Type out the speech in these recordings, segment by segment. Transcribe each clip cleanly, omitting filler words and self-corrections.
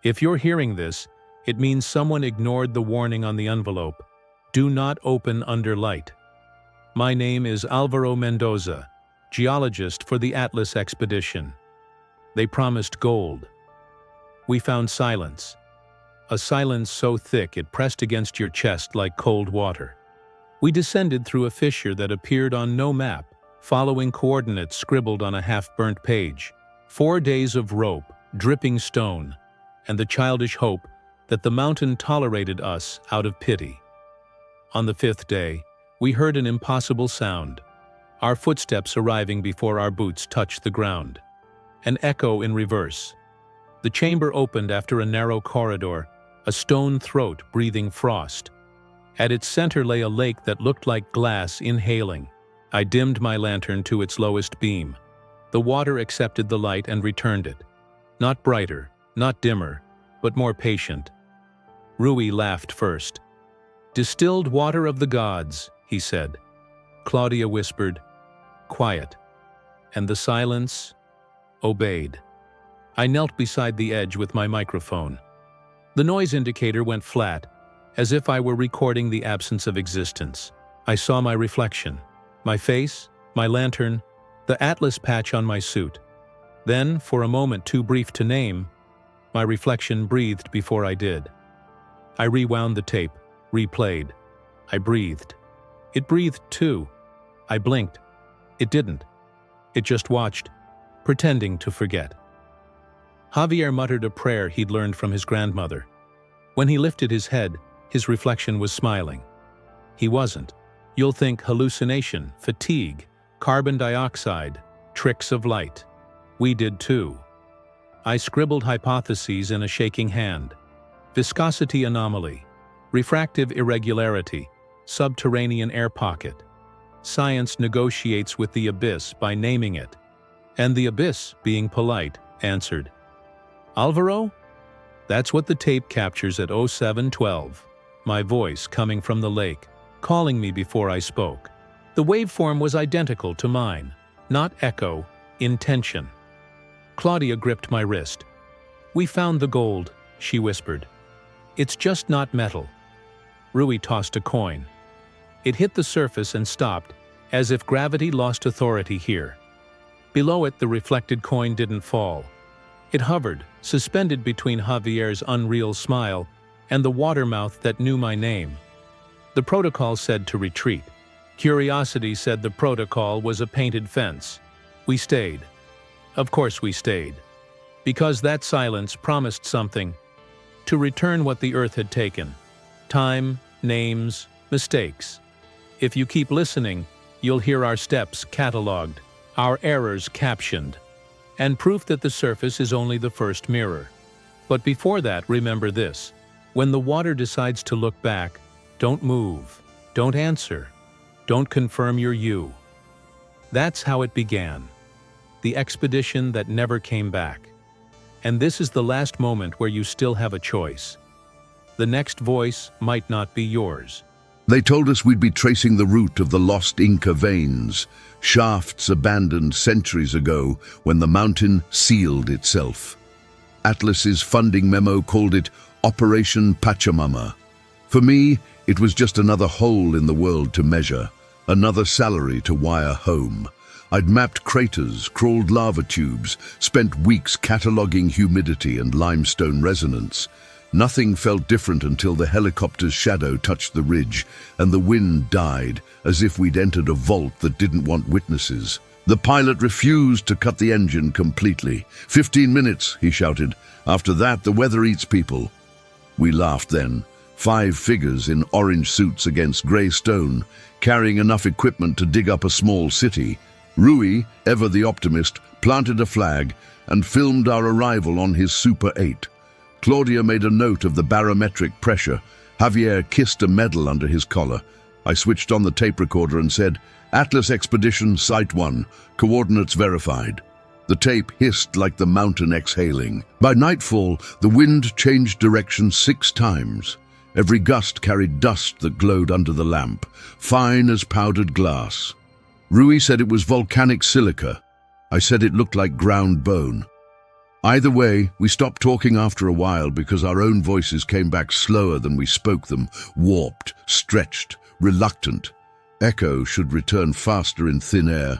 If you're hearing this, it means someone ignored the warning on the envelope. Do not open under light. My name is Alvaro Mendoza, geologist for the Atlas expedition. They promised gold. We found silence. A silence so thick it pressed against your chest like cold water. We descended through a fissure that appeared on no map, following coordinates scribbled on a half-burnt page. 4 days of rope, dripping stone, and the childish hope that the mountain tolerated us out of pity. On the 5th day, we heard an impossible sound, our footsteps arriving before our boots touched the ground. An echo in reverse. The chamber opened after a narrow corridor, a stone throat breathing frost. At its center lay a lake that looked like glass inhaling. I dimmed my lantern to its lowest beam. The water accepted the light and returned it. Not brighter, not dimmer, but more patient. Rui laughed first. "Distilled water of the gods," he said. Claudia whispered, "Quiet." And the silence obeyed. I knelt beside the edge with my microphone. The noise indicator went flat, as if I were recording the absence of existence. I saw my reflection, my face, my lantern, the Atlas patch on my suit. Then, for a moment too brief to name, my reflection breathed before I did. I rewound the tape, replayed. I breathed. It breathed too. I blinked. It didn't. It just watched, pretending to forget. Javier muttered a prayer he'd learned from his grandmother. When he lifted his head, his reflection was smiling. He wasn't. You'll think hallucination, fatigue, carbon dioxide, tricks of light. We did too. I scribbled hypotheses in a shaking hand. Viscosity anomaly, refractive irregularity, subterranean air pocket. Science negotiates with the abyss by naming it. And the abyss, being polite, answered. "Alvaro? That's what the tape captures at 0712. My voice coming from the lake, calling me before I spoke. The waveform was identical to mine, not echo, intention. Claudia gripped my wrist. "We found the gold," she whispered. "It's just not metal." Rui tossed a coin. It hit the surface and stopped, as if gravity lost authority here. Below it, the reflected coin didn't fall. It hovered, suspended between Javier's unreal smile and the watermouth that knew my name. The protocol said to retreat. Curiosity said the protocol was a painted fence. We stayed. Of course we stayed. Because that silence promised something. To return what the earth had taken. Time, names, mistakes. If you keep listening, you'll hear our steps catalogued, our errors captioned, and proof that the surface is only the first mirror. But before that, remember this. When the water decides to look back, don't move, don't answer, don't confirm you're you. That's how it began. The expedition that never came back. And this is the last moment where you still have a choice. The next voice might not be yours. They told us we'd be tracing the route of the lost Inca veins, shafts abandoned centuries ago when the mountain sealed itself. Atlas's funding memo called it Operation Pachamama. For me, it was just another hole in the world to measure, another salary to wire home. I'd mapped craters, crawled lava tubes, spent weeks cataloging humidity and limestone resonance. Nothing felt different until the helicopter's shadow touched the ridge and the wind died, as if we'd entered a vault that didn't want witnesses. The pilot refused to cut the engine completely. 15 minutes, he shouted. After that, the weather eats people. We laughed then. 5 figures in orange suits against grey stone, carrying enough equipment to dig up a small city. Rui, ever the optimist, planted a flag and filmed our arrival on his Super 8. Claudia made a note of the barometric pressure. Javier kissed a medal under his collar. I switched on the tape recorder and said, "Atlas Expedition Site 1, coordinates verified." The tape hissed like the mountain exhaling. By nightfall, the wind changed direction 6 times. Every gust carried dust that glowed under the lamp, fine as powdered glass. Rui said it was volcanic silica. I said it looked like ground bone. Either way, we stopped talking after a while because our own voices came back slower than we spoke them, warped, stretched, reluctant. Echo should return faster in thin air.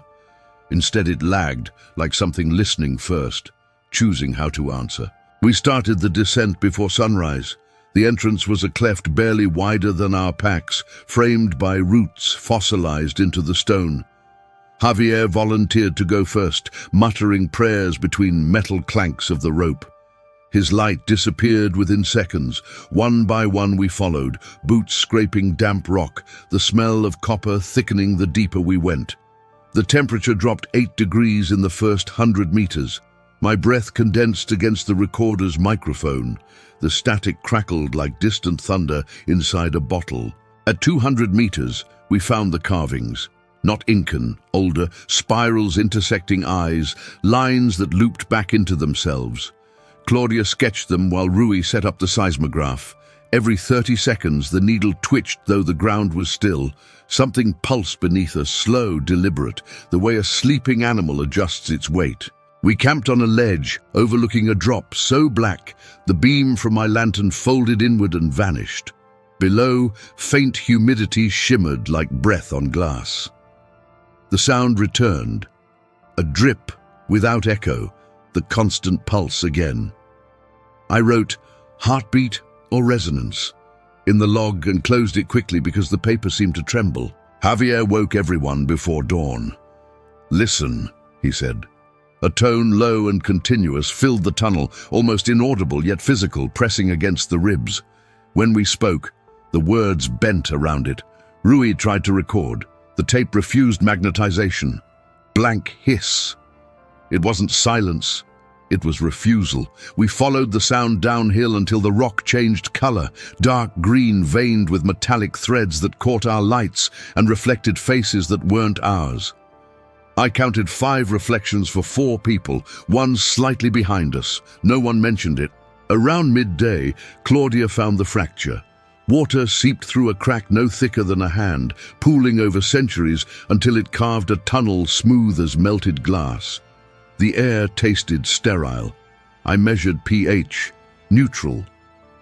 Instead it lagged, like something listening first, choosing how to answer. We started the descent before sunrise. The entrance was a cleft barely wider than our packs, framed by roots fossilized into the stone. Javier volunteered to go first, muttering prayers between metal clanks of the rope. His light disappeared within seconds. One by one we followed, boots scraping damp rock, the smell of copper thickening the deeper we went. The temperature dropped 8 degrees in the first 100 meters. My breath condensed against the recorder's microphone. The static crackled like distant thunder inside a bottle. At 200 meters, we found the carvings. Not Incan, older, spirals intersecting eyes, lines that looped back into themselves. Claudia sketched them while Rui set up the seismograph. Every 30 seconds, the needle twitched though the ground was still. Something pulsed beneath us, slow, deliberate, the way a sleeping animal adjusts its weight. We camped on a ledge, overlooking a drop so black, the beam from my lantern folded inward and vanished. Below, faint humidity shimmered like breath on glass. The sound returned, a drip without echo, the constant pulse again. I wrote, heartbeat or resonance, in the log and closed it quickly because the paper seemed to tremble. Javier woke everyone before dawn. Listen, he said. A tone low and continuous filled the tunnel, almost inaudible yet physical, pressing against the ribs. When we spoke, the words bent around it. Rui tried to record. The tape refused magnetization. Blank hiss. It wasn't silence. It was refusal. We followed the sound downhill until the rock changed color, dark green veined with metallic threads that caught our lights and reflected faces that weren't ours. I counted 5 reflections for 4 people, one slightly behind us. No one mentioned it. Around midday, Claudia found the fracture. Water seeped through a crack no thicker than a hand, pooling over centuries until it carved a tunnel smooth as melted glass. The air tasted sterile. I measured pH, neutral.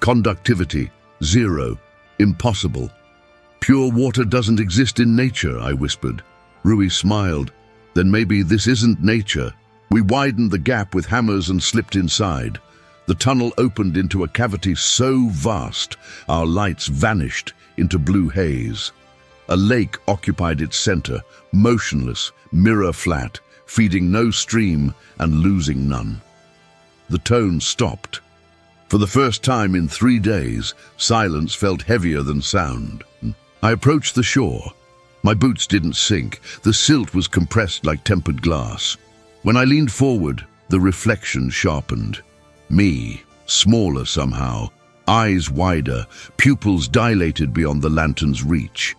Conductivity, 0. Impossible. Pure water doesn't exist in nature, I whispered. Rui smiled. Then maybe this isn't nature. We widened the gap with hammers and slipped inside. The tunnel opened into a cavity so vast, our lights vanished into blue haze. A lake occupied its center, motionless, mirror flat, feeding no stream and losing none. The tone stopped. For the first time in 3 days, silence felt heavier than sound. I approached the shore. My boots didn't sink. The silt was compressed like tempered glass. When I leaned forward, the reflection sharpened. Me, smaller somehow, eyes wider, pupils dilated beyond the lantern's reach.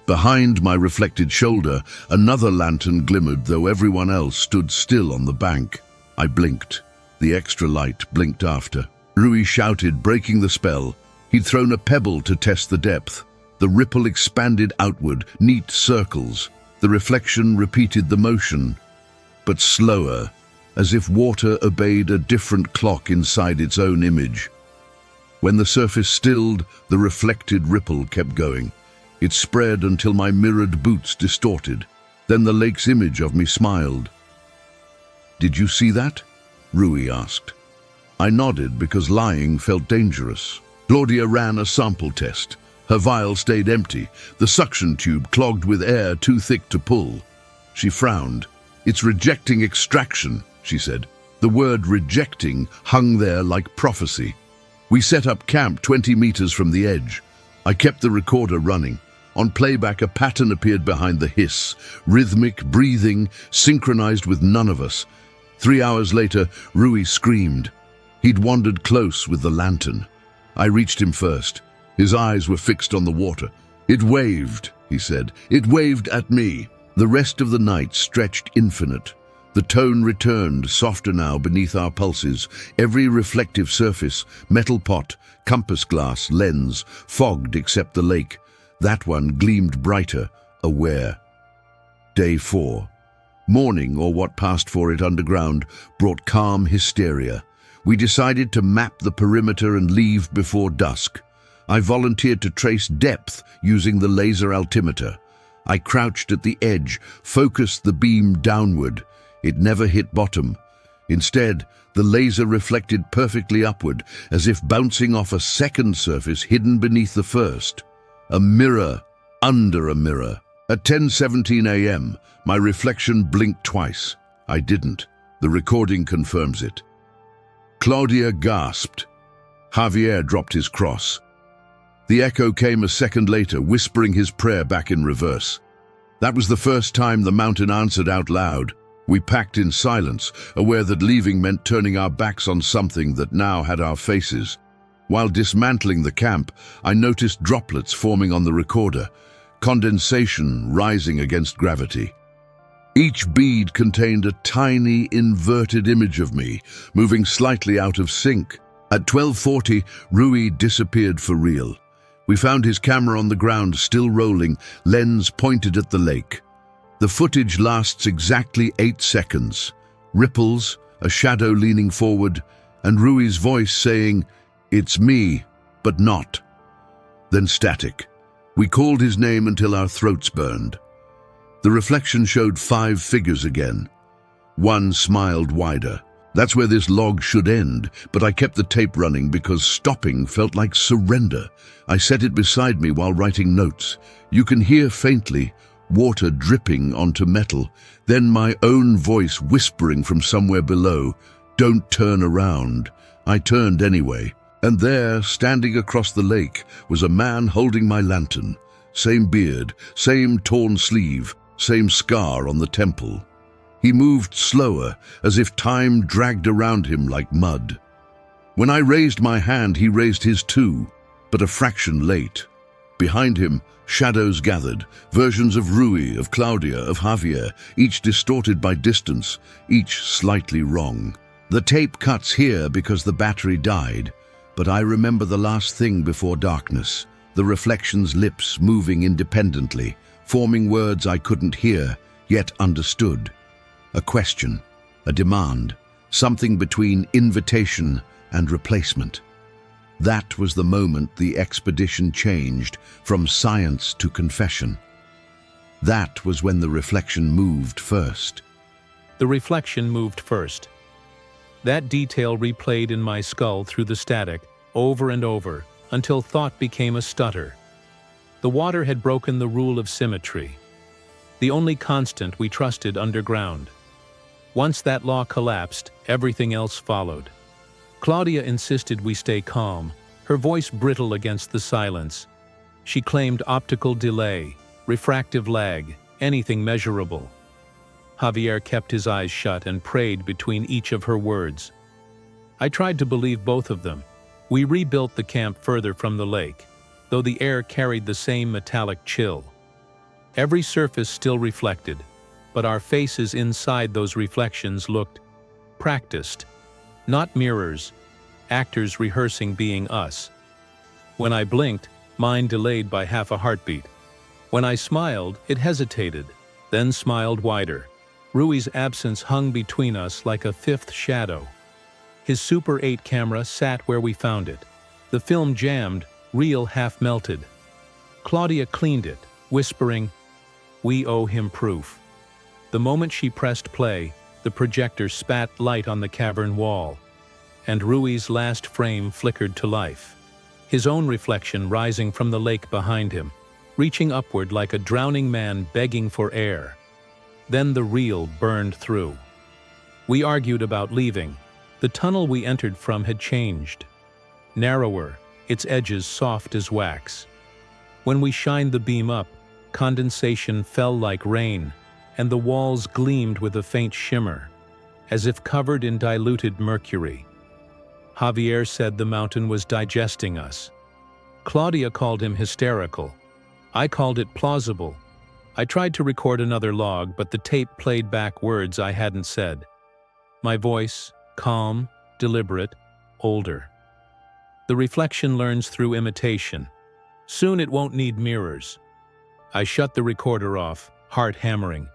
Behind my reflected shoulder, another lantern glimmered, though everyone else stood still on the bank. I blinked. The extra light blinked after. Rui shouted, breaking the spell. He'd thrown a pebble to test the depth. The ripple expanded outward, neat circles. The reflection repeated the motion, but slower, as if water obeyed a different clock inside its own image. When the surface stilled, the reflected ripple kept going. It spread until my mirrored boots distorted. Then the lake's image of me smiled. "Did you see that?" Rui asked. I nodded because lying felt dangerous. Claudia ran a sample test. Her vial stayed empty, the suction tube clogged with air too thick to pull. She frowned. "It's rejecting extraction," she said. The word rejecting hung there like prophecy. We set up camp 20 meters from the edge. I kept the recorder running. On playback, a pattern appeared behind the hiss, rhythmic, breathing, synchronized with none of us. 3 hours later, Rui screamed. He'd wandered close with the lantern. I reached him first. His eyes were fixed on the water. "It waved," he said. "It waved at me." The rest of the night stretched infinite. The tone returned, softer now beneath our pulses. Every reflective surface, metal pot, compass glass, lens, fogged except the lake. That one gleamed brighter, aware. Day 4. Morning, or what passed for it underground, brought calm hysteria. We decided to map the perimeter and leave before dusk. I volunteered to trace depth using the laser altimeter. I crouched at the edge, focused the beam downward. It never hit bottom. Instead, the laser reflected perfectly upward, as if bouncing off a second surface hidden beneath the first. A mirror under a mirror. At 10:17 a.m., my reflection blinked twice. I didn't. The recording confirms it. Claudia gasped. Javier dropped his cross. The echo came a second later, whispering his prayer back in reverse. That was the first time the mountain answered out loud. We packed in silence, aware that leaving meant turning our backs on something that now had our faces. While dismantling the camp, I noticed droplets forming on the recorder, condensation rising against gravity. Each bead contained a tiny, inverted image of me, moving slightly out of sync. At 12:40, Rui disappeared for real. We found his camera on the ground, still rolling, lens pointed at the lake. The footage lasts exactly 8 seconds. Ripples, a shadow leaning forward, and Rui's voice saying, "It's me, but not." Then static. We called his name until our throats burned. The reflection showed 5 figures again. One smiled wider. That's where this log should end, but I kept the tape running because stopping felt like surrender. I set it beside me while writing notes. You can hear faintly, water dripping onto metal, then my own voice whispering from somewhere below, "Don't turn around." I turned anyway, and there, standing across the lake, was a man holding my lantern. Same beard, same torn sleeve, same scar on the temple. He moved slower, as if time dragged around him like mud. When I raised my hand, he raised his too, but a fraction late. Behind him, shadows gathered, versions of Rui, of Claudia, of Javier, each distorted by distance, each slightly wrong. The tape cuts here because the battery died, but I remember the last thing before darkness, the reflection's lips moving independently, forming words I couldn't hear, yet understood. A question, a demand, something between invitation and replacement. That was the moment the expedition changed from science to confession. That was when the reflection moved first. The reflection moved first. That detail replayed in my skull through the static, over and over, until thought became a stutter. The water had broken the rule of symmetry, the only constant we trusted underground. Once that law collapsed, everything else followed. Claudia insisted we stay calm, her voice brittle against the silence. She claimed optical delay, refractive lag, anything measurable. Javier kept his eyes shut and prayed between each of her words. I tried to believe both of them. We rebuilt the camp further from the lake, though the air carried the same metallic chill. Every surface still reflected, but our faces inside those reflections looked practiced. Not mirrors, actors rehearsing being us. When I blinked, mine delayed by half a heartbeat. When I smiled, it hesitated, then smiled wider. Rui's absence hung between us like a fifth shadow. His Super 8 camera sat where we found it. The film jammed, reel half melted. Claudia cleaned it, whispering, "We owe him proof." The moment she pressed play, the projector spat light on the cavern wall, and Rui's last frame flickered to life. His own reflection rising from the lake behind him, reaching upward like a drowning man begging for air. Then the reel burned through. We argued about leaving. The tunnel we entered from had changed. Narrower, its edges soft as wax. When we shined the beam up, condensation fell like rain, and the walls gleamed with a faint shimmer, as if covered in diluted mercury. Javier said the mountain was digesting us. Claudia called him hysterical. I called it plausible. I tried to record another log, but the tape played back words I hadn't said. My voice, calm, deliberate, older. The reflection learns through imitation. Soon it won't need mirrors. I shut the recorder off, heart hammering.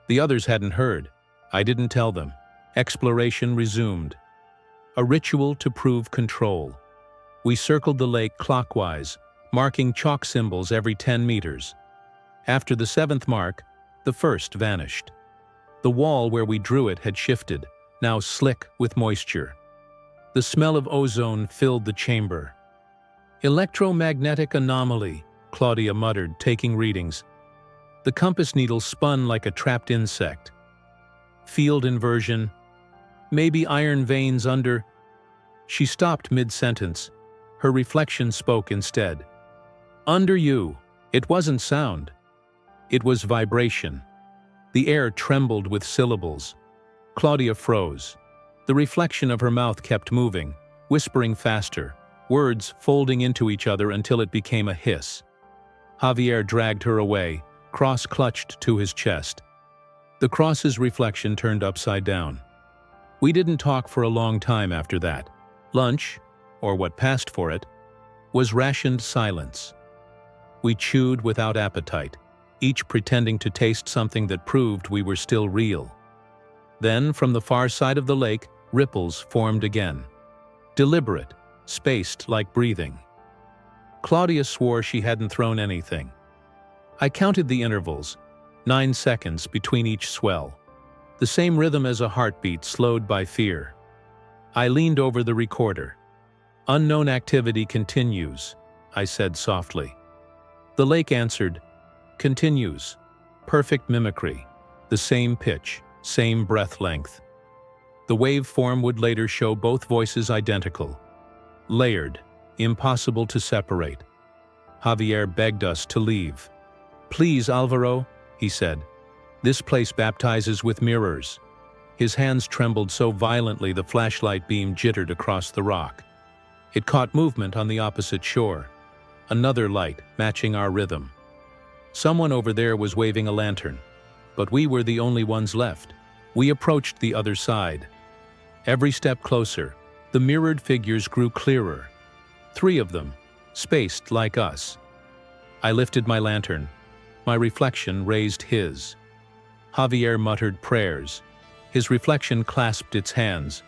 The others hadn't heard. I didn't tell them. Exploration resumed. A ritual to prove control. We circled the lake clockwise, marking chalk symbols every 10 meters. After the 7th mark, the first vanished. The wall where we drew it had shifted, now slick with moisture. The smell of ozone filled the chamber. Electromagnetic anomaly, Claudia muttered, taking readings. The compass needle spun like a trapped insect. Field inversion. Maybe iron veins under. She stopped mid-sentence. Her reflection spoke instead. Under you. It wasn't sound. It was vibration. The air trembled with syllables. Claudia froze. The reflection of her mouth kept moving, whispering faster, words folding into each other until it became a hiss. Javier dragged her away, cross clutched to his chest. The cross's reflection turned upside down. We didn't talk for a long time after that. Lunch, or what passed for it, was rationed silence. We chewed without appetite, each pretending to taste something that proved we were still real. Then, from the far side of the lake, ripples formed again. Deliberate, spaced like breathing. Claudia swore she hadn't thrown anything. I counted the intervals, 9 seconds between each swell. The same rhythm as a heartbeat slowed by fear. I leaned over the recorder. Unknown activity continues, I said softly. The lake answered, continues. Perfect mimicry. The same pitch, same breath length. The waveform would later show both voices identical. Layered, impossible to separate. Javier begged us to leave. Please, Alvaro, he said. This place baptizes with mirrors. His hands trembled so violently the flashlight beam jittered across the rock. It caught movement on the opposite shore. Another light, matching our rhythm. Someone over there was waving a lantern, but we were the only ones left. We approached the other side. Every step closer, the mirrored figures grew clearer. 3 of them, spaced like us. I lifted my lantern. My reflection raised his. Javier muttered prayers. His reflection clasped its hands,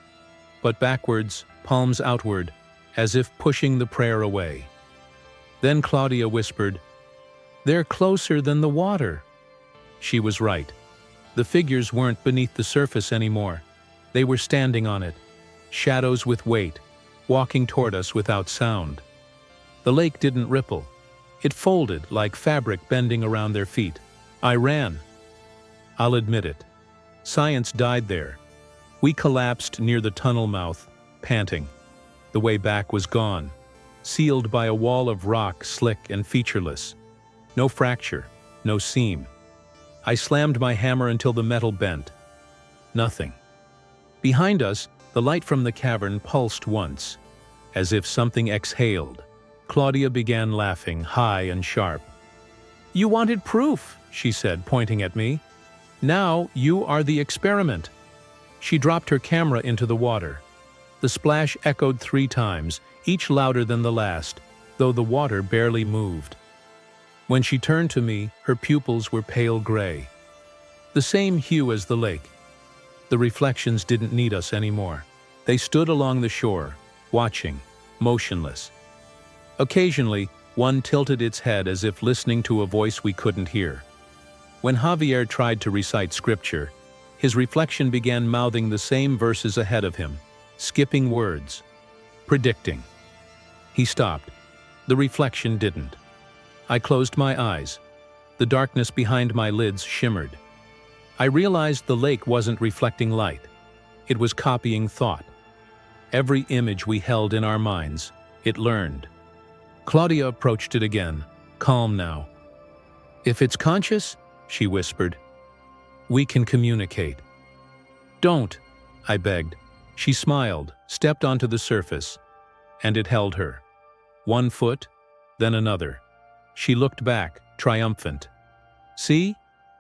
but backwards, palms outward, as if pushing the prayer away. Then Claudia whispered, "They're closer than the water." She was right. The figures weren't beneath the surface anymore. They were standing on it, shadows with weight, walking toward us without sound. The lake didn't ripple. It folded like fabric bending around their feet. I ran. I'll admit it. Science died there. We collapsed near the tunnel mouth, panting. The way back was gone, sealed by a wall of rock, slick and featureless. No fracture, no seam. I slammed my hammer until the metal bent. Nothing. Behind us, the light from the cavern pulsed once, as if something exhaled. Claudia began laughing, high and sharp. "You wanted proof," she said, pointing at me. "Now you are the experiment." She dropped her camera into the water. The splash echoed 3 times, each louder than the last, though the water barely moved. When she turned to me, her pupils were pale gray. The same hue as the lake. The reflections didn't need us anymore. They stood along the shore, watching, motionless. Occasionally, one tilted its head as if listening to a voice we couldn't hear. When Javier tried to recite scripture, his reflection began mouthing the same verses ahead of him, skipping words, predicting. He stopped. The reflection didn't. I closed my eyes. The darkness behind my lids shimmered. I realized the lake wasn't reflecting light. It was copying thought. Every image we held in our minds, it learned. Claudia approached it again, calm now. "If it's conscious," she whispered, "we can communicate." "Don't," I begged. She smiled, stepped onto the surface, and it held her. 1 foot, then another. She looked back, triumphant. "See?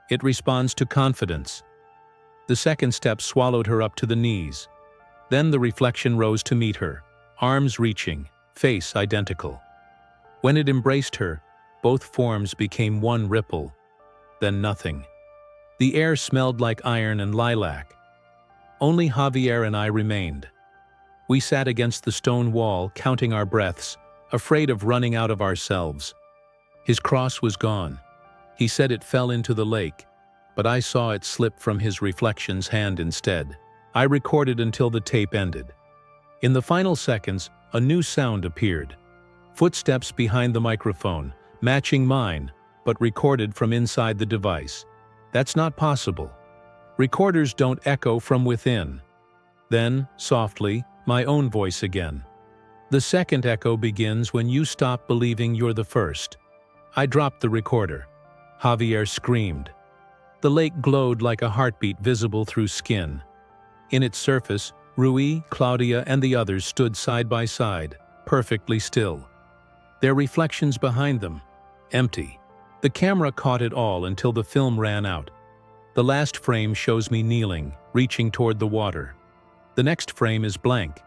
It responds to confidence." The second step swallowed her up to the knees. Then the reflection rose to meet her, arms reaching, face identical. When it embraced her, both forms became one ripple, then nothing. The air smelled like iron and lilac. Only Javier and I remained. We sat against the stone wall, counting our breaths, afraid of running out of ourselves. His cross was gone. He said it fell into the lake, but I saw it slip from his reflection's hand instead. I recorded until the tape ended. In the final seconds, a new sound appeared. Footsteps behind the microphone, matching mine, but recorded from inside the device. That's not possible. Recorders don't echo from within. Then, softly, my own voice again. The second echo begins when you stop believing you're the first. I dropped the recorder. Javier screamed. The lake glowed like a heartbeat visible through skin. In its surface, Rui, Claudia, and the others stood side by side, perfectly still. Their reflections behind them, empty. The camera caught it all until the film ran out. The last frame shows me kneeling, reaching toward the water. The next frame is blank.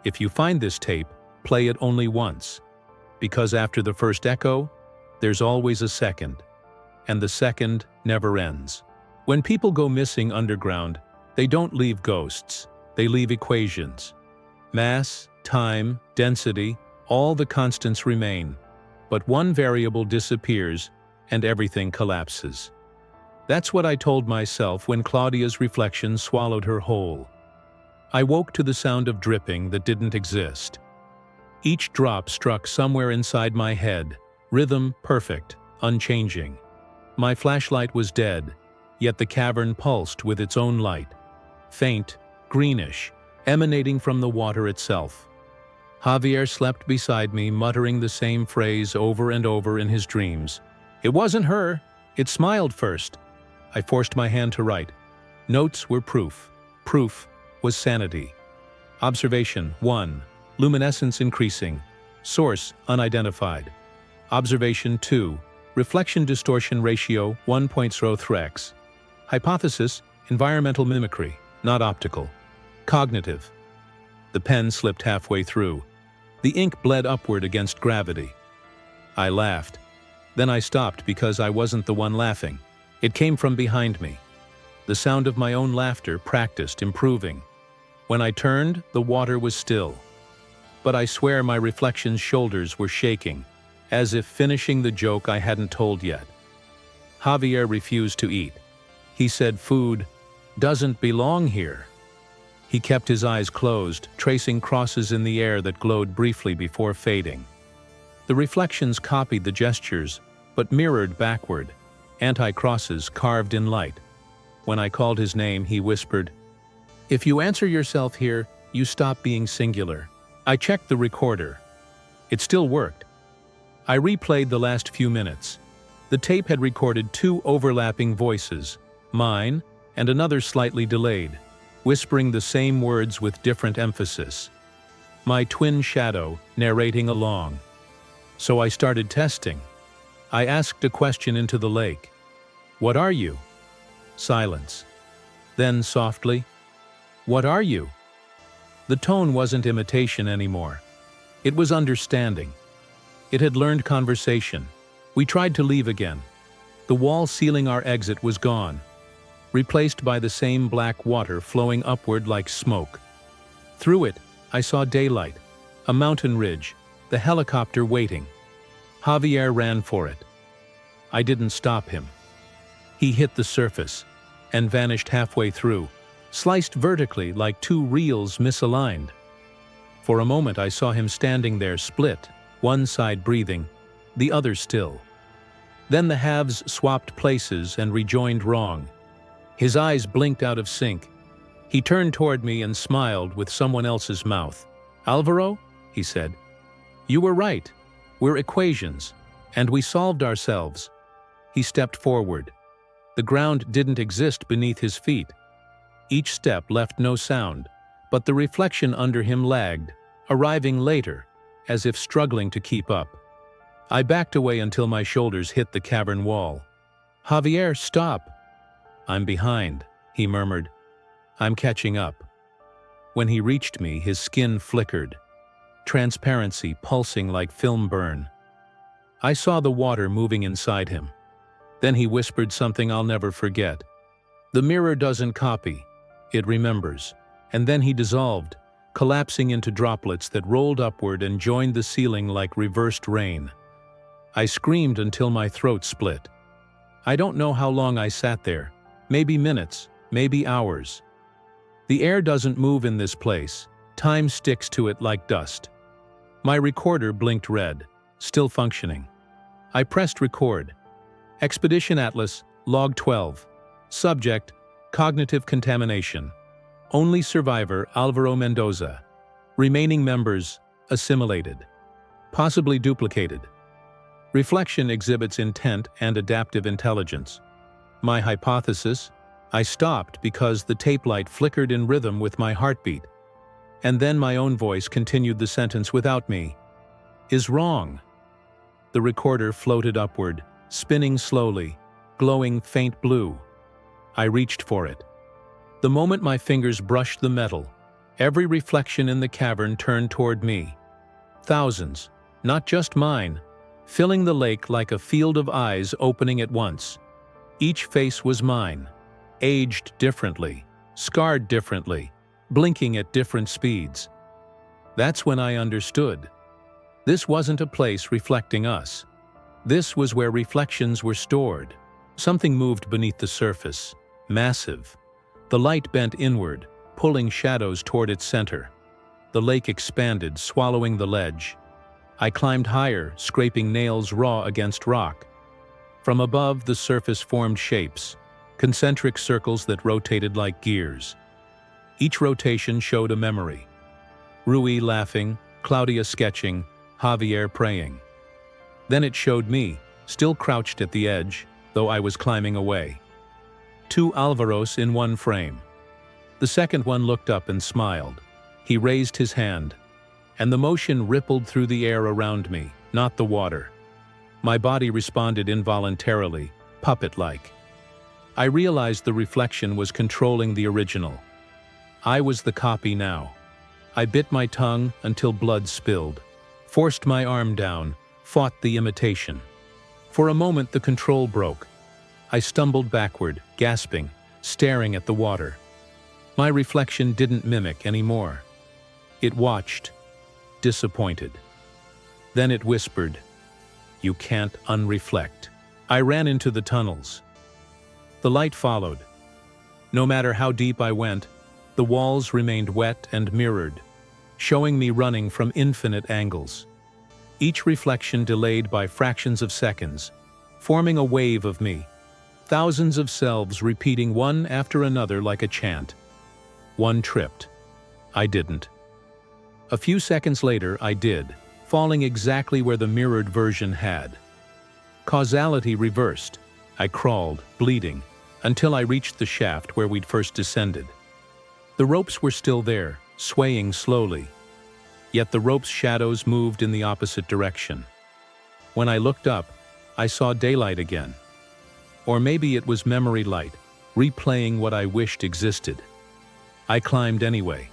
If you find this tape, play it only once. Because after the first echo, there's always a second. And the second never ends. When people go missing underground, they don't leave ghosts, they leave equations. Mass, time, density, all the constants remain. But one variable disappears, and everything collapses. That's what I told myself when Claudia's reflection swallowed her whole. I woke to the sound of dripping that didn't exist. Each drop struck somewhere inside my head, rhythm perfect, unchanging. My flashlight was dead, yet the cavern pulsed with its own light. Faint, greenish, emanating from the water itself. Javier slept beside me, muttering the same phrase over and over in his dreams. It wasn't her. It smiled first. I forced my hand to write. Notes were proof. Proof was sanity. Observation 1. Luminescence increasing. Source unidentified. Observation 2. Reflection distortion ratio 1.03x. Hypothesis environmental mimicry, not optical. Cognitive. The pen slipped halfway through. The ink bled upward against gravity. I laughed. Then I stopped because I wasn't the one laughing. It came from behind me. The sound of my own laughter, practiced, improving. When I turned, the water was still. But I swear my reflection's shoulders were shaking, as if finishing the joke I hadn't told yet. Javier refused to eat. He said food doesn't belong here. He kept his eyes closed, tracing crosses in the air that glowed briefly before fading. The reflections copied the gestures, but mirrored backward, anti-crosses carved in light. When I called his name, he whispered, "If you answer yourself here, you stop being singular." I checked the recorder. It still worked. I replayed the last few minutes. The tape had recorded 2 overlapping voices, mine and another slightly delayed, whispering the same words with different emphasis. My twin shadow narrating along. So I started testing. I asked a question into the lake. "What are you?" Silence. Then softly, "What are you?" The tone wasn't imitation anymore. It was understanding. It had learned conversation. We tried to leave again. The wall sealing our exit was gone, replaced by the same black water flowing upward like smoke. Through it, I saw daylight, a mountain ridge, the helicopter waiting. Javier ran for it. I didn't stop him. He hit the surface and vanished halfway through, sliced vertically like 2 reels misaligned. For a moment I saw him standing there split, one side breathing, the other still. Then the halves swapped places and rejoined wrong. His eyes blinked out of sync. He turned toward me and smiled with someone else's mouth. "Alvaro," he said, "you were right. We're equations, and we solved ourselves." He stepped forward. The ground didn't exist beneath his feet. Each step left no sound, but the reflection under him lagged, arriving later, as if struggling to keep up. I backed away until my shoulders hit the cavern wall. "Javier, stop!" "I'm behind," he murmured. "I'm catching up." When he reached me, his skin flickered, transparency pulsing like film burn. I saw the water moving inside him. Then he whispered something I'll never forget. The mirror doesn't copy, it remembers. And then he dissolved, collapsing into droplets that rolled upward and joined the ceiling like reversed rain. I screamed until my throat split. I don't know how long I sat there, maybe minutes, maybe hours. The air doesn't move in this place, time sticks to it like dust. My recorder blinked red, still functioning. I pressed record. Expedition Atlas, Log 12. Subject, cognitive contamination. Only survivor, Alvaro Mendoza. Remaining members, assimilated. Possibly duplicated. Reflection exhibits intent and adaptive intelligence. My hypothesis? I stopped because the tape light flickered in rhythm with my heartbeat. And then my own voice continued the sentence without me. Is wrong. The recorder floated upward, spinning slowly, glowing faint blue. I reached for it. The moment my fingers brushed the metal, every reflection in the cavern turned toward me. Thousands, not just mine, filling the lake like a field of eyes opening at once. Each face was mine, aged differently, scarred differently, blinking at different speeds. That's when I understood. This wasn't a place reflecting us. This was where reflections were stored. Something moved beneath the surface, massive. The light bent inward, pulling shadows toward its center. The lake expanded, swallowing the ledge. I climbed higher, scraping nails raw against rock. From above, the surface formed shapes, concentric circles that rotated like gears. Each rotation showed a memory. Rui laughing, Claudia sketching, Javier praying. Then it showed me, still crouched at the edge, though I was climbing away. 2 Alvaros in one frame. The second one looked up and smiled. He raised his hand, and the motion rippled through the air around me, not the water. My body responded involuntarily, puppet-like. I realized the reflection was controlling the original. I was the copy now. I bit my tongue until blood spilled, forced my arm down, fought the imitation. For a moment the control broke. I stumbled backward, gasping, staring at the water. My reflection didn't mimic anymore. It watched, disappointed. Then it whispered, "You can't unreflect." I ran into the tunnels. The light followed. No matter how deep I went, the walls remained wet and mirrored, showing me running from infinite angles. Each reflection delayed by fractions of seconds, forming a wave of me. Thousands of selves repeating one after another like a chant. One tripped. I didn't. A few seconds later, I did, falling exactly where the mirrored version had. Causality reversed. I crawled, bleeding, until I reached the shaft where we'd first descended. The ropes were still there, swaying slowly. Yet the rope's shadows moved in the opposite direction. When I looked up, I saw daylight again. Or maybe it was memory light, replaying what I wished existed. I climbed anyway.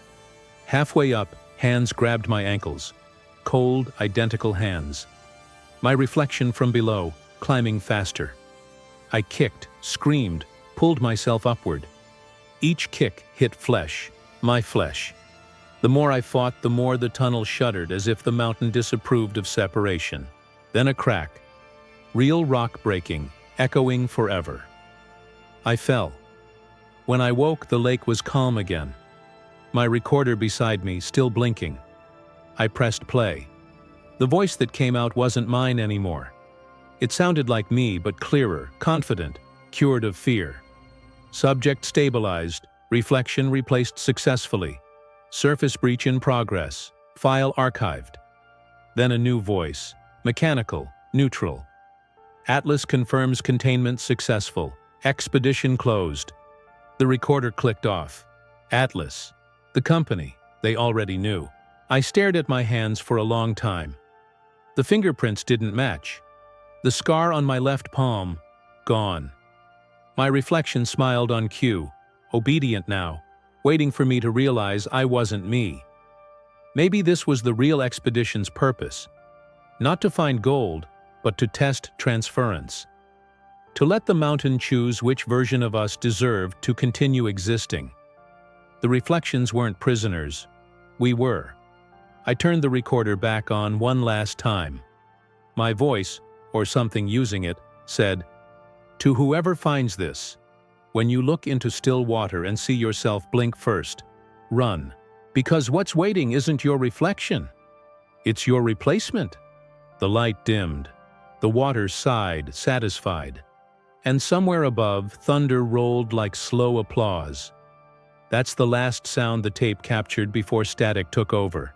Halfway up, hands grabbed my ankles. Cold, identical hands. My reflection from below, climbing faster. I kicked, screamed, pulled myself upward. Each kick hit flesh, my flesh. The more I fought, the more the tunnel shuddered as if the mountain disapproved of separation. Then a crack. Real rock breaking, echoing forever. I fell. When I woke, the lake was calm again. My recorder beside me, still blinking. I pressed play. The voice that came out wasn't mine anymore. It sounded like me, but clearer, confident, cured of fear. Subject stabilized, reflection replaced successfully. Surface breach in progress, file archived. Then a new voice, mechanical, neutral. Atlas confirms containment successful, expedition closed. The recorder clicked off. Atlas, the company, they already knew. I stared at my hands for a long time. The fingerprints didn't match. The scar on my left palm, gone. My reflection smiled on cue, obedient now, waiting for me to realize I wasn't me. Maybe this was the real expedition's purpose. Not to find gold, but to test transference. To let the mountain choose which version of us deserved to continue existing. The reflections weren't prisoners. We were. I turned the recorder back on one last time. My voice, or something using it, said, "To whoever finds this, when you look into still water and see yourself blink first, run. Because what's waiting isn't your reflection. It's your replacement." The light dimmed. The water sighed, satisfied. And somewhere above, thunder rolled like slow applause. That's the last sound the tape captured before static took over.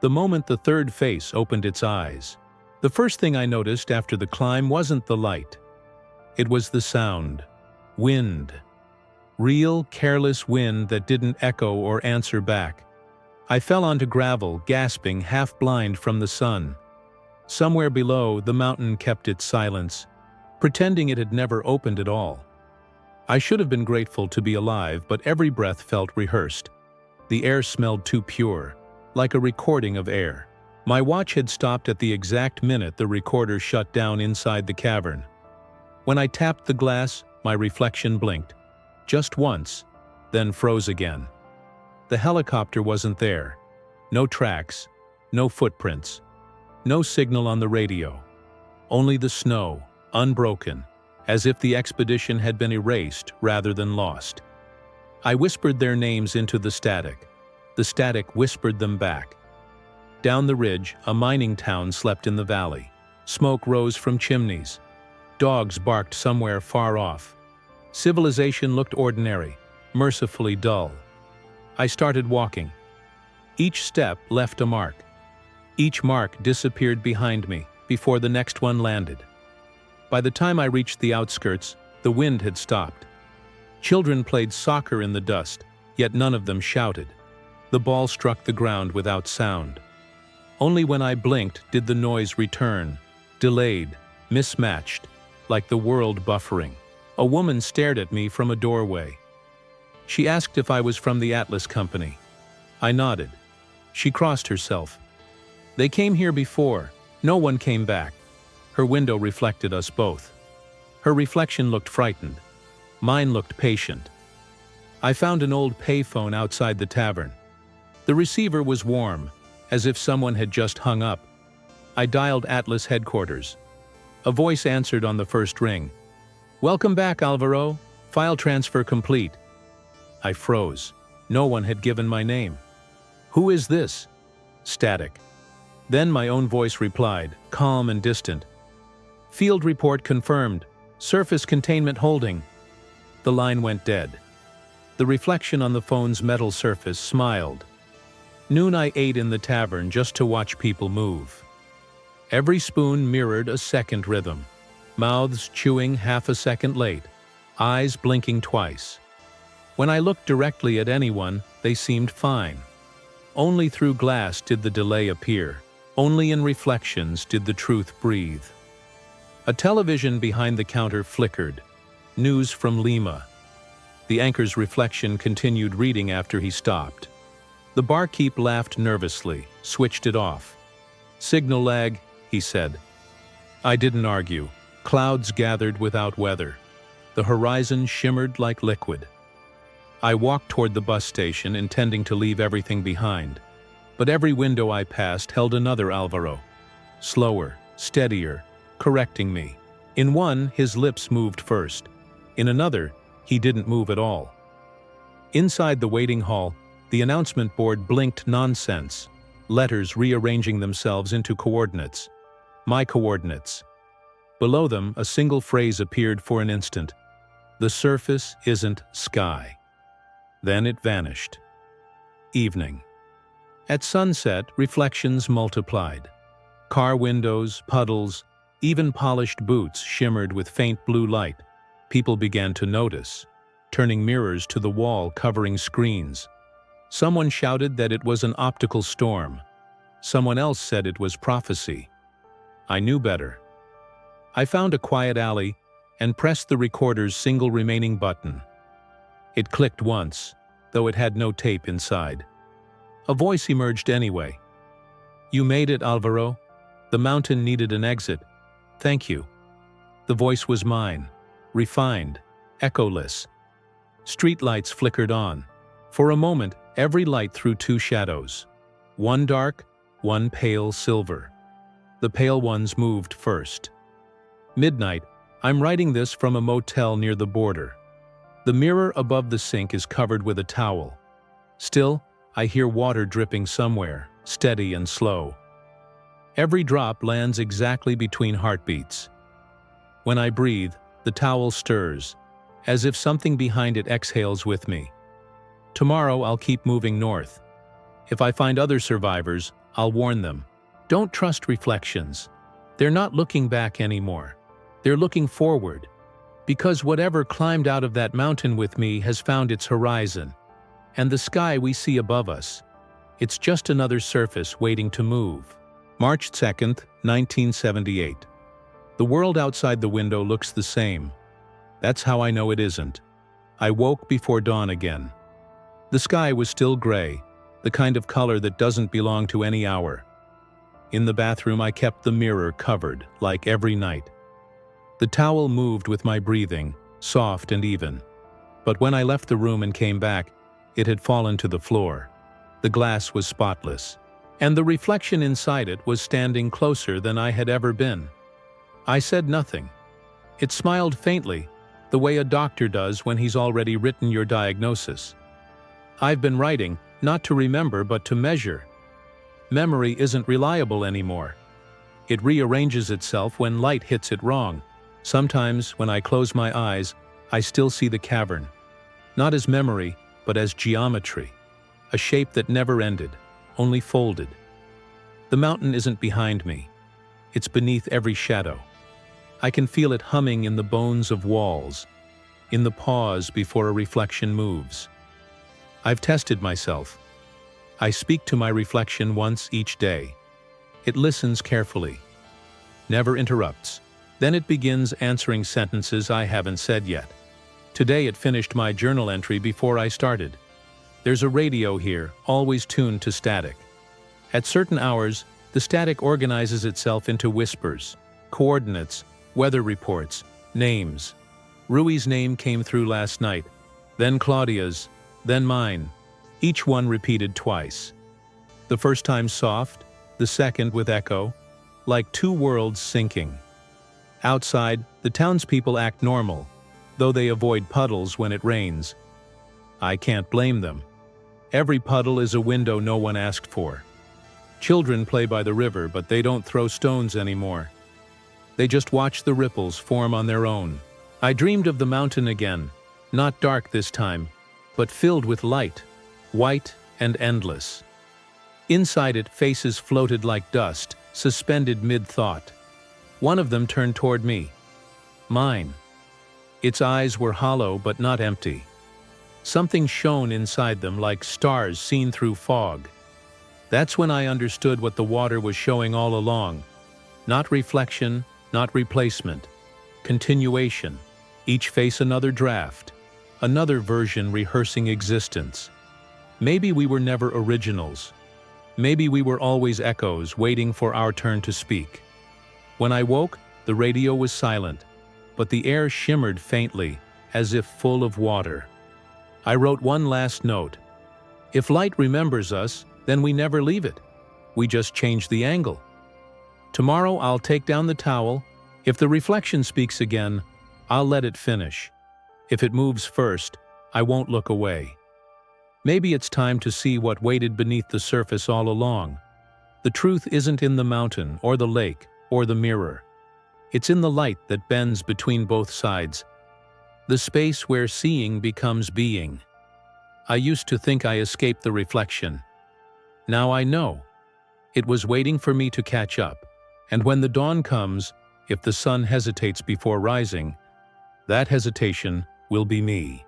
The moment the third face opened its eyes, the first thing I noticed after the climb wasn't the light. It was the sound. Wind. Real, careless wind that didn't echo or answer back. I fell onto gravel, gasping, half-blind from the sun. Somewhere below, the mountain kept its silence, pretending it had never opened at all. I should have been grateful to be alive, but every breath felt rehearsed. The air smelled too pure, like a recording of air. My watch had stopped at the exact minute the recorder shut down inside the cavern. When I tapped the glass, my reflection blinked. Just once, then froze again. The helicopter wasn't there. No tracks, no footprints, no signal on the radio. Only the snow, unbroken, as if the expedition had been erased rather than lost. I whispered their names into the static. The static whispered them back. Down the ridge, a mining town slept in the valley. Smoke rose from chimneys. Dogs barked somewhere far off. Civilization looked ordinary, mercifully dull. I started walking. Each step left a mark. Each mark disappeared behind me before the next one landed. By the time I reached the outskirts, the wind had stopped. Children played soccer in the dust, yet none of them shouted. The ball struck the ground without sound. Only when I blinked did the noise return, delayed, mismatched, like the world buffering. A woman stared at me from a doorway. She asked if I was from the Atlas Company. I nodded. She crossed herself. "They came here before. No one came back." Her window reflected us both. Her reflection looked frightened. Mine looked patient. I found an old payphone outside the tavern. The receiver was warm, as if someone had just hung up. I dialed Atlas headquarters. A voice answered on the first ring. "Welcome back, Alvaro. File transfer complete." I froze. No one had given my name. "Who is this?" Static. Then my own voice replied, calm and distant. "Field report confirmed. Surface containment holding." The line went dead. The reflection on the phone's metal surface smiled. Noon I ate in the tavern just to watch people move. Every spoon mirrored a second rhythm. Mouths chewing half a second late. Eyes blinking twice. When I looked directly at anyone, they seemed fine. Only through glass did the delay appear. Only in reflections did the truth breathe. A television behind the counter flickered. News from Lima. The anchor's reflection continued reading after he stopped. The barkeep laughed nervously, switched it off. "Signal lag," he said. I didn't argue. Clouds gathered without weather. The horizon shimmered like liquid. I walked toward the bus station, intending to leave everything behind. But every window I passed held another Alvaro. Slower, steadier, correcting me. In one, his lips moved first. In another, he didn't move at all. Inside the waiting hall, the announcement board blinked nonsense, letters rearranging themselves into coordinates. My coordinates. Below them, a single phrase appeared for an instant. "The surface isn't sky." Then it vanished. Evening. At sunset, reflections multiplied. Car windows, puddles, even polished boots shimmered with faint blue light. People began to notice, turning mirrors to the wall covering screens. Someone shouted that it was an optical storm. Someone else said it was prophecy. I knew better. I found a quiet alley and pressed the recorder's single remaining button. It clicked once, though it had no tape inside. A voice emerged anyway. "You made it, Alvaro. The mountain needed an exit. Thank you." The voice was mine, refined, echoless. Streetlights flickered on. For a moment, every light threw two shadows. One dark, one pale silver. The pale ones moved first. Midnight. I'm writing this from a motel near the border. The mirror above the sink is covered with a towel. Still, I hear water dripping somewhere, steady and slow. Every drop lands exactly between heartbeats. When I breathe, the towel stirs, as if something behind it exhales with me. Tomorrow I'll keep moving north. If I find other survivors, I'll warn them. Don't trust reflections. They're not looking back anymore. They're looking forward. Because whatever climbed out of that mountain with me has found its horizon. And the sky we see above us, it's just another surface waiting to move. March 2nd, 1978. The world outside the window looks the same. That's how I know it isn't. I woke before dawn again. The sky was still gray, the kind of color that doesn't belong to any hour. In the bathroom, I kept the mirror covered, like every night. The towel moved with my breathing, soft and even. But when I left the room and came back, it had fallen to the floor. The glass was spotless, and the reflection inside it was standing closer than I had ever been. I said nothing. It smiled faintly, the way a doctor does when he's already written your diagnosis. I've been writing, not to remember but to measure. Memory isn't reliable anymore. It rearranges itself when light hits it wrong. Sometimes, when I close my eyes, I still see the cavern. Not as memory, but as geometry. A shape that never ended, only folded. The mountain isn't behind me. It's beneath every shadow. I can feel it humming in the bones of walls, in the pause before a reflection moves. I've tested myself. I speak to my reflection once each day. It listens carefully, never interrupts. Then it begins answering sentences I haven't said yet. Today it finished my journal entry before I started. There's a radio here, always tuned to static. At certain hours, the static organizes itself into whispers, coordinates, weather reports, names. Rui's name came through last night, then Claudia's, then mine, each one repeated twice. The first time soft, the second with echo, like two worlds syncing. Outside, the townspeople act normal, though they avoid puddles when it rains. I can't blame them. Every puddle is a window no one asked for. Children play by the river, but they don't throw stones anymore. They just watch the ripples form on their own. I dreamed of the mountain again, not dark this time, but filled with light, white and endless. Inside it, faces floated like dust, suspended mid-thought. One of them turned toward me. Mine. Its eyes were hollow but not empty. Something shone inside them like stars seen through fog. That's when I understood what the water was showing all along. Not reflection, not replacement. Continuation. Each face another draft. Another version rehearsing existence. Maybe we were never originals. Maybe we were always echoes waiting for our turn to speak. When I woke, the radio was silent, but the air shimmered faintly, as if full of water. I wrote one last note. If light remembers us, then we never leave it. We just change the angle. Tomorrow I'll take down the towel. If the reflection speaks again, I'll let it finish. If it moves first, I won't look away. Maybe it's time to see what waited beneath the surface all along. The truth isn't in the mountain or the lake or the mirror. It's in the light that bends between both sides. The space where seeing becomes being. I used to think I escaped the reflection. Now I know. It was waiting for me to catch up. And when the dawn comes, if the sun hesitates before rising, that hesitation will be me.